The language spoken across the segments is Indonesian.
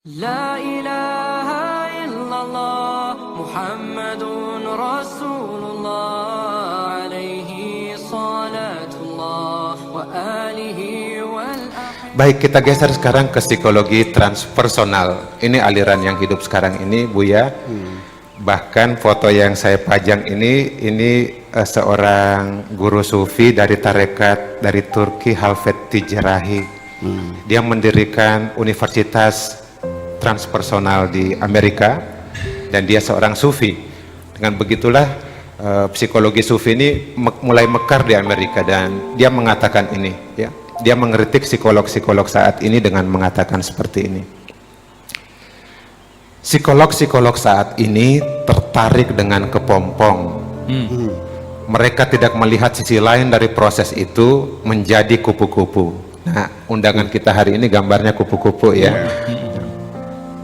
لا إله إلا الله محمد رسول الله عليه صلاة الله وآله والأحباب. Baik, kita geser sekarang ke psikologi transpersonal. Ini aliran yang hidup sekarang ini, Buya. Bahkan foto yang saya pajang ini seorang guru sufi dari tarekat dari Turki, Halfet Tijerahi. Dia mendirikan universitas transpersonal di Amerika dan dia seorang sufi. Dengan begitulah psikologi sufi ini mulai mekar di Amerika dan dia mengatakan ini, ya. Dia mengkritik psikolog-psikolog saat ini dengan mengatakan seperti ini. Psikolog-psikolog saat ini tertarik dengan kepompong. Mereka tidak melihat sisi lain dari proses itu menjadi kupu-kupu. Nah, undangan kita hari ini gambarnya kupu-kupu, ya.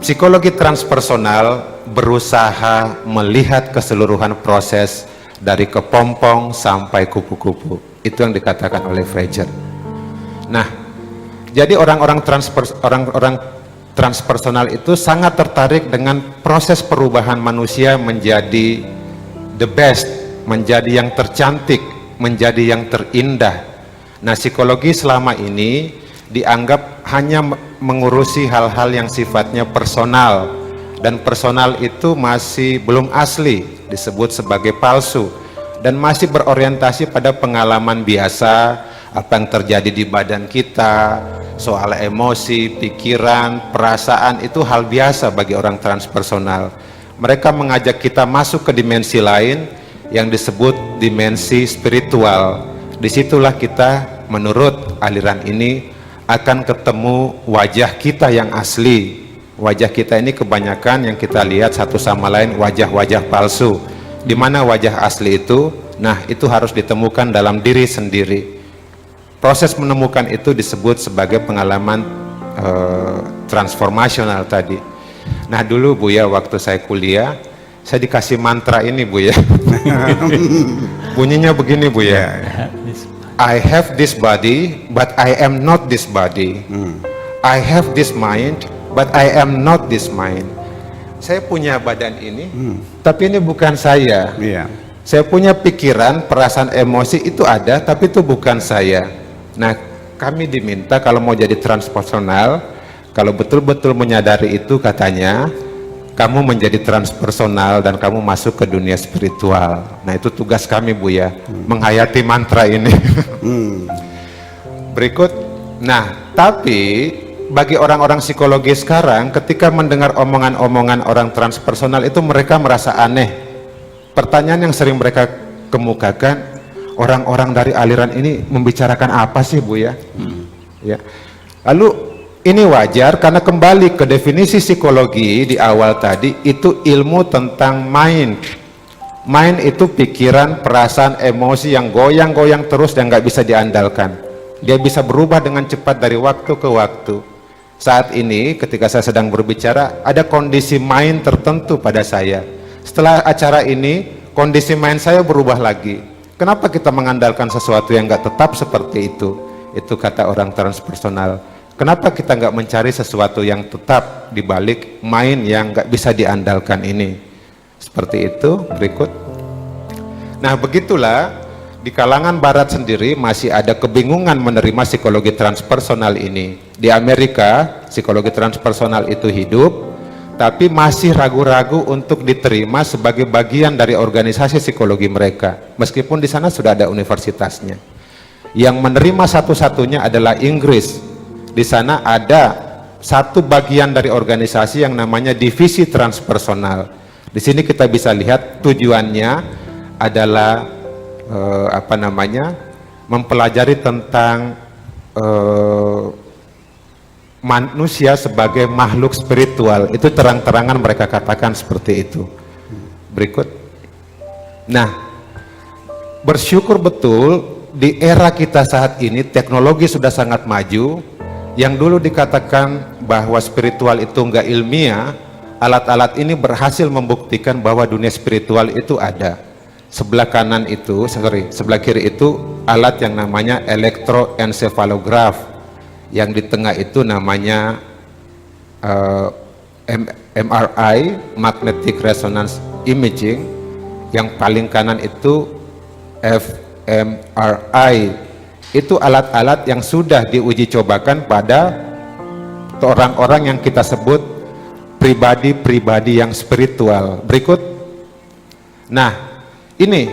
Psikologi transpersonal berusaha melihat keseluruhan proses dari kepompong sampai kupu-kupu. Itu yang dikatakan oleh Fraser. Nah, jadi orang-orang transpersonal itu sangat tertarik dengan proses perubahan manusia menjadi the best, menjadi yang tercantik, menjadi yang terindah. Nah, psikologi selama ini dianggap hanya mengurusi hal-hal yang sifatnya personal, dan personal itu masih belum asli, disebut sebagai palsu, dan masih berorientasi pada pengalaman biasa, apa yang terjadi di badan kita, soal emosi, pikiran, perasaan, itu hal biasa bagi orang transpersonal. Mereka mengajak kita masuk ke dimensi lain yang disebut dimensi spiritual. Disitulah kita, menurut aliran ini, akan ketemu wajah kita yang asli. Wajah kita ini kebanyakan yang kita lihat satu sama lain wajah-wajah palsu. Di mana wajah asli itu? Nah, itu harus ditemukan dalam diri sendiri. Proses menemukan itu disebut sebagai pengalaman transformasional tadi. Nah, dulu Buya waktu saya kuliah, saya dikasih mantra ini, Buya. Bunyinya begini, Buya. I have this body, but I am not this body. I have this mind, but I am not this mind. Saya punya badan ini, tapi ini bukan saya. Saya punya pikiran, perasaan, emosi itu ada, tapi itu bukan saya. Nah, kami diminta kalau mau jadi transpersonal, kalau betul-betul menyadari itu, katanya, kamu menjadi transpersonal dan kamu masuk ke dunia spiritual. Nah, itu tugas kami, Buya, menghayati mantra ini. Berikut. Nah, tapi bagi orang-orang psikologi sekarang, ketika mendengar omongan-omongan orang transpersonal itu mereka merasa aneh. Pertanyaan yang sering mereka kemukakan, orang-orang dari aliran ini membicarakan apa sih, Buya? Ya. Lalu ini wajar karena kembali ke definisi psikologi di awal tadi, itu ilmu tentang mind. Mind itu pikiran, perasaan, emosi yang goyang-goyang terus dan nggak bisa diandalkan. Dia bisa berubah dengan cepat dari waktu ke waktu. Saat ini ketika saya sedang berbicara, ada kondisi mind tertentu pada saya. Setelah acara ini, kondisi mind saya berubah lagi. Kenapa kita mengandalkan sesuatu yang nggak tetap seperti itu? Itu kata orang transpersonal. Kenapa kita nggak mencari sesuatu yang tetap di balik main yang nggak bisa diandalkan ini? Seperti itu. Berikut. Nah, begitulah di kalangan barat sendiri masih ada kebingungan menerima psikologi transpersonal ini. Di Amerika, psikologi transpersonal itu hidup, tapi masih ragu-ragu untuk diterima sebagai bagian dari organisasi psikologi mereka. Meskipun di sana sudah ada universitasnya. Yang menerima satu-satunya adalah Inggris. Di sana ada satu bagian dari organisasi yang namanya divisi transpersonal. Di sini kita bisa lihat tujuannya adalah mempelajari tentang manusia sebagai makhluk spiritual. Itu terang-terangan mereka katakan seperti itu. Berikut. Nah, bersyukur betul di era kita saat ini teknologi sudah sangat maju. Yang dulu dikatakan bahwa spiritual itu enggak ilmiah, alat-alat ini berhasil membuktikan bahwa dunia spiritual itu ada. Sebelah kiri itu alat yang namanya elektroencephalograph. Yang di tengah itu namanya MRI, magnetic resonance imaging, yang paling kanan itu fMRI. Itu alat-alat yang sudah diuji cobakan pada orang-orang yang kita sebut pribadi-pribadi yang spiritual. Berikut. Nah, ini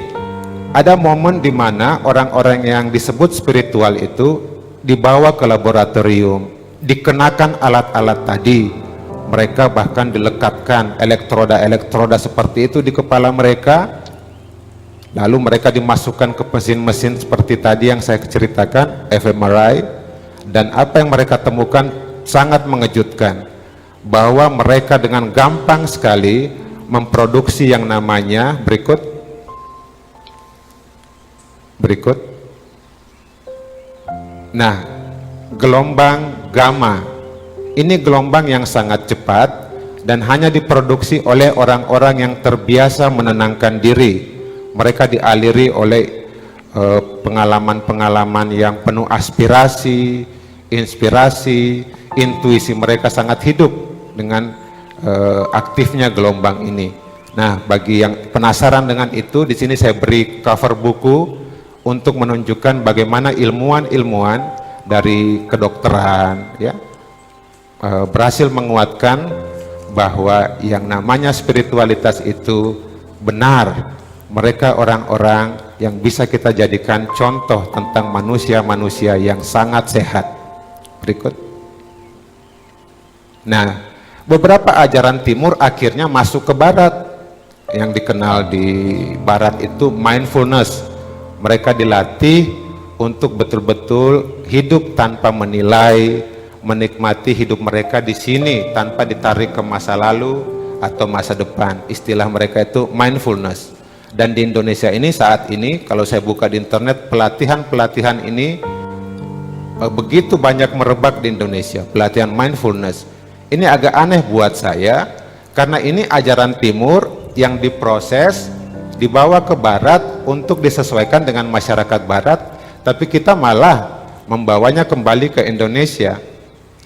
ada momen di mana orang-orang yang disebut spiritual itu dibawa ke laboratorium, dikenakan alat-alat tadi. Mereka bahkan dilekatkan elektroda-elektroda seperti itu di kepala mereka. Lalu mereka dimasukkan ke mesin-mesin seperti tadi yang saya ceritakan, fMRI, dan apa yang mereka temukan sangat mengejutkan, bahwa mereka dengan gampang sekali memproduksi yang namanya berikut. Nah, gelombang gamma. Ini gelombang yang sangat cepat dan hanya diproduksi oleh orang-orang yang terbiasa menenangkan diri. Mereka dialiri oleh pengalaman-pengalaman yang penuh aspirasi, inspirasi, intuisi mereka sangat hidup dengan aktifnya gelombang ini. Nah, bagi yang penasaran dengan itu, di sini saya beri cover buku untuk menunjukkan bagaimana ilmuwan-ilmuwan dari kedokteran ya berhasil menguatkan bahwa yang namanya spiritualitas itu benar. Mereka orang-orang yang bisa kita jadikan contoh tentang manusia-manusia yang sangat sehat. Berikut. Nah, beberapa ajaran timur akhirnya masuk ke barat. Yang dikenal di barat itu mindfulness. Mereka dilatih untuk betul-betul hidup tanpa menilai, menikmati hidup mereka di sini tanpa ditarik ke masa lalu atau masa depan. Istilah mereka itu mindfulness. Dan di Indonesia ini saat ini kalau saya buka di internet, pelatihan-pelatihan ini begitu banyak merebak di Indonesia, pelatihan mindfulness. Ini agak aneh buat saya karena ini ajaran timur yang diproses, dibawa ke barat untuk disesuaikan dengan masyarakat barat, tapi kita malah membawanya kembali ke Indonesia.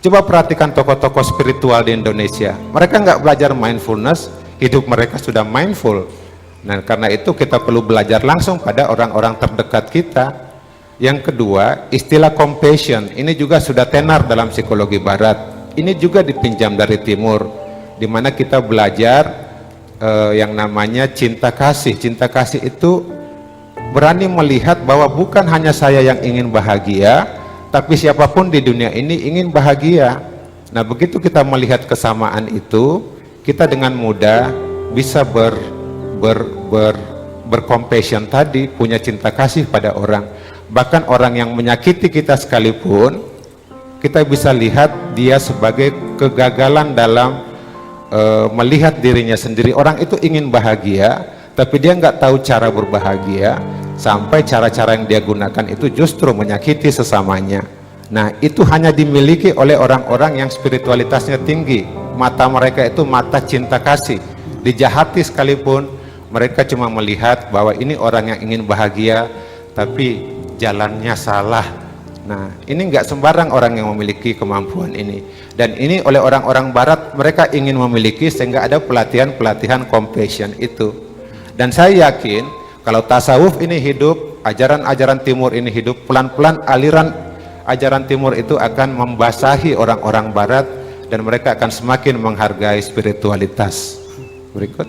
Coba perhatikan tokoh-tokoh spiritual di Indonesia, mereka nggak belajar mindfulness, hidup mereka sudah mindful. Nah, karena itu kita perlu belajar langsung pada orang-orang terdekat kita. Yang kedua, istilah compassion ini juga sudah tenar dalam psikologi barat. Ini juga dipinjam dari timur, di mana kita belajar yang namanya cinta kasih. Cinta kasih itu berani melihat bahwa bukan hanya saya yang ingin bahagia, tapi siapapun di dunia ini ingin bahagia. Nah, begitu kita melihat kesamaan itu, kita dengan mudah bisa bercompassion tadi, punya cinta kasih pada orang. Bahkan orang yang menyakiti kita sekalipun, kita bisa lihat dia sebagai kegagalan dalam melihat dirinya sendiri. Orang itu ingin bahagia, tapi dia nggak tahu cara berbahagia, sampai cara-cara yang dia gunakan itu justru menyakiti sesamanya. Nah, itu hanya dimiliki oleh orang-orang yang spiritualitasnya tinggi. Mata mereka itu mata cinta kasih. Dijahati sekalipun, mereka cuma melihat bahwa ini orang yang ingin bahagia, tapi jalannya salah. Nah, ini nggak sembarang orang yang memiliki kemampuan ini. Dan ini oleh orang-orang barat, mereka ingin memiliki sehingga ada pelatihan-pelatihan compassion itu. Dan saya yakin, kalau tasawuf ini hidup, ajaran-ajaran timur ini hidup, pelan-pelan aliran ajaran timur itu akan membasahi orang-orang barat, dan mereka akan semakin menghargai spiritualitas. Berikut.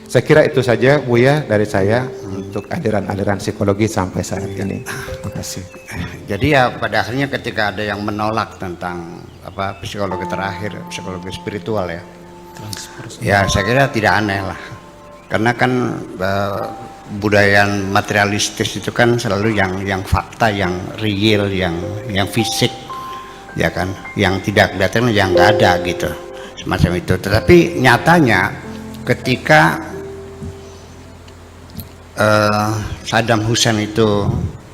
Saya kira itu saja Buya dari saya untuk aliran-aliran psikologi sampai saat ini. Terima kasih. Jadi ya pada akhirnya ketika ada yang menolak tentang psikologi terakhir, psikologi spiritual ya, ya saya kira tidak aneh lah. Karena kan budaya materialistis itu kan selalu yang fakta, yang real, yang fisik, ya kan, yang tidak kelihatan, yang nggak ada gitu, semacam itu. Tetapi nyatanya ketika Saddam Hussein itu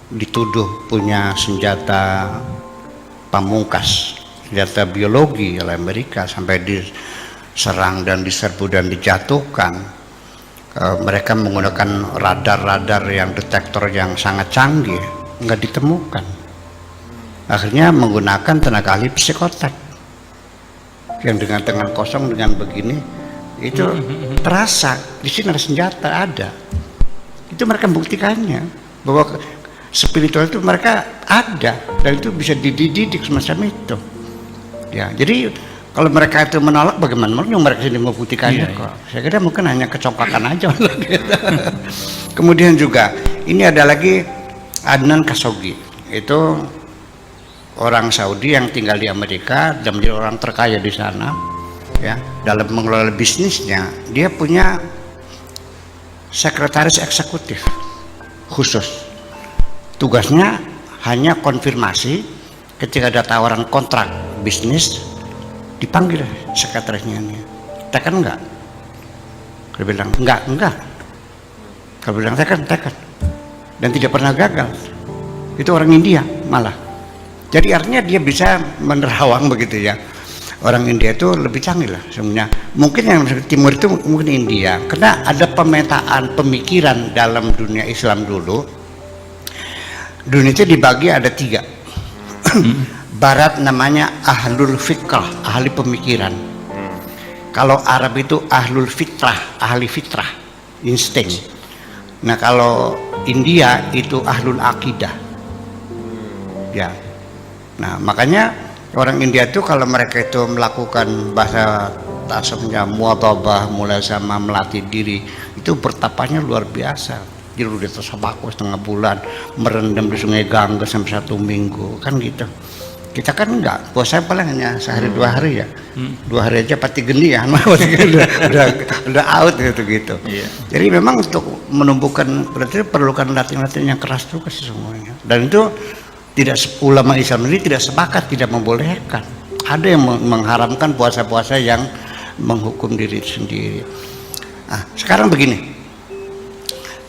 dituduh punya senjata pamungkas, senjata biologi oleh Amerika, sampai diserang dan diserbu dan dijatuhkan. Mereka menggunakan radar-radar yang detektor yang sangat canggih, nggak ditemukan. Akhirnya menggunakan tenaga ahli psikotek. yang dengan tangan kosong dengan begini itu terasa di sini ada senjata, ada. Itu mereka buktikannya bahwa spiritual itu mereka ada dan itu bisa dididik semacam itu. Ya, jadi kalau mereka itu menolak, bagaimana mereka sini membuktikannya kok? Saya kira mungkin hanya kecongkakan aja. Kemudian juga ini ada lagi Adnan Khashoggi, itu orang Saudi yang tinggal di Amerika dan menjadi orang terkaya di sana. Ya, dalam mengelola bisnisnya dia punya sekretaris eksekutif khusus. Tugasnya hanya konfirmasi ketika ada tawaran kontrak bisnis, dipanggil sekretarisnya ini, tekan enggak? Dia bilang enggak. Kalau bilang tekan, dan tidak pernah gagal. Itu orang India malah. Jadi artinya dia bisa menerawang begitu ya. Orang India itu lebih canggih lah sebenarnya. Mungkin yang timur itu mungkin India, karena ada pemetaan pemikiran dalam dunia Islam dulu. Dunia itu dibagi ada 3. Barat namanya ahlul fikrah, ahli pemikiran. Kalau Arab itu ahlul fitrah, ahli fitrah, insting. Nah kalau India itu ahlul akidah. Ya. Nah makanya orang India itu kalau mereka itu melakukan bahasa tasawufnya muadhabah, mulai sama melatih diri, itu bertapanya luar biasa. Tidur di atas bako setengah bulan, merendam di sungai Ganges sampai 1 minggu, kan gitu. Kita kan enggak, puasa paling hanya sehari 2 hari ya, 2 hari aja pati geni ya, udah out gitu. Yeah. Jadi memang untuk menumbuhkan, berarti perlukan latihan-latihan yang keras juga sih semuanya. Dan itu tidak, ulama Islam ini tidak sepakat, tidak membolehkan. Ada yang mengharamkan puasa-puasa yang menghukum diri sendiri. Nah, sekarang begini,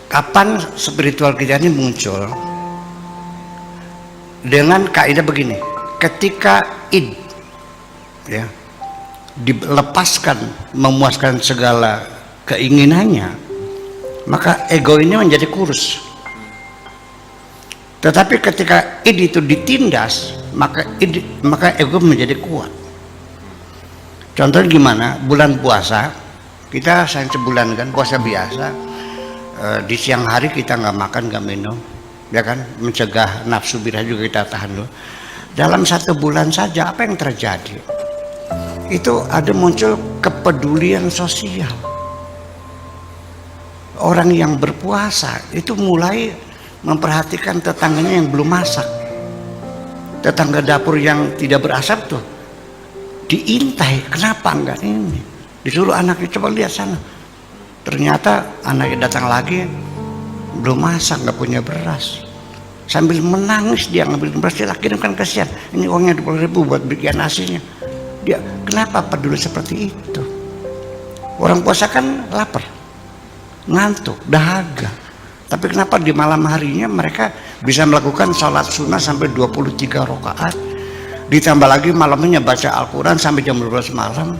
kapan spiritual kita ini muncul? Dengan kaidah begini, ketika id ya dilepaskan, memuaskan segala keinginannya, maka ego ini menjadi kurus. Tetapi ketika id itu ditindas, maka ego menjadi kuat. Contohnya gimana? Bulan puasa, kita sayang sebulan kan puasa biasa, di siang hari kita nggak makan nggak minum, ya kan, mencegah nafsu birah juga kita tahan dulu. Dalam 1 bulan saja apa yang terjadi? Itu ada muncul kepedulian sosial. Orang yang berpuasa itu mulai memperhatikan tetangganya yang belum masak, tetangga dapur yang tidak berasap tuh diintai, kenapa enggak ini? Disuruh anaknya coba lihat sana, ternyata anaknya datang lagi belum masak, nggak punya beras. Sambil menangis dia ngambil beras, dia kirimkan kasihan, ini uangnya 20.000 buat bikin nasinya. Dia kenapa peduli seperti itu? Orang puasa kan lapar, ngantuk, dahaga. Tapi kenapa di malam harinya mereka bisa melakukan sholat sunnah sampai 23 rakaat, ditambah lagi malamnya baca Al-Quran sampai jam 12 malam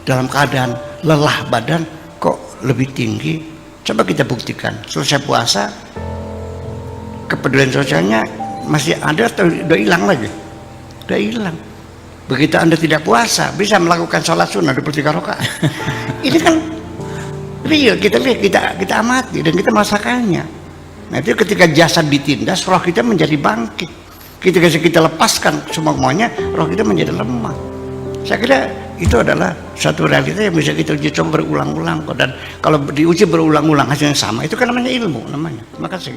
dalam keadaan lelah badan kok lebih tinggi? Coba kita buktikan, selesai puasa kepedulian sosialnya masih ada atau udah hilang lagi? Udah hilang. Begitu Anda tidak puasa bisa melakukan sholat sunnah 23 rakaat. Ini kan real, kita lihat, kita amati dan kita merasakannya. Nah itu ketika jasad ditindas, roh kita menjadi bangkit. Ketika kita lepaskan semuanya, roh kita menjadi lemah. Saya kira itu adalah satu realita yang bisa kita uji coba berulang-ulang. Dan kalau diuji berulang-ulang hasilnya sama, itu kan namanya ilmu namanya. Terima kasih.